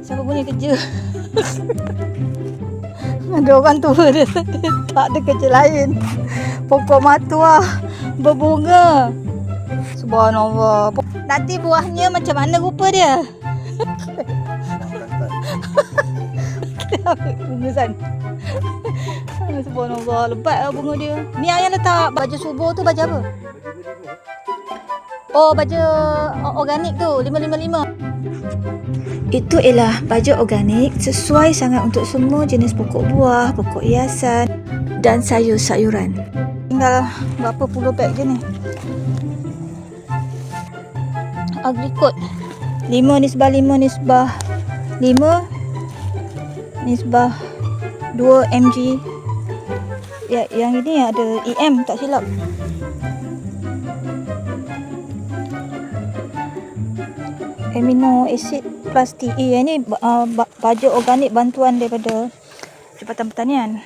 Siapa punya kerja? Ada orang tua dia tak ada kerja lain. Pokok matua berbunga. Subhanallah. Nanti buahnya macam mana rupa dia? Kita ambil bunga sana. Subhanallah, lebat lah bunga dia. Ni yang letak baju subuh tu baju apa? Oh, baju organik tu 555. Itu ialah baju organik sesuai sangat untuk semua jenis pokok buah, pokok hiasan dan sayur-sayuran. Tinggal berapa puluh beg je ni. Agricot 5/5/5 mg. Ya, yang ini ada EM tak silap. Amino acid plus TE. Ini baju organik bantuan daripada Jabatan Pertanian.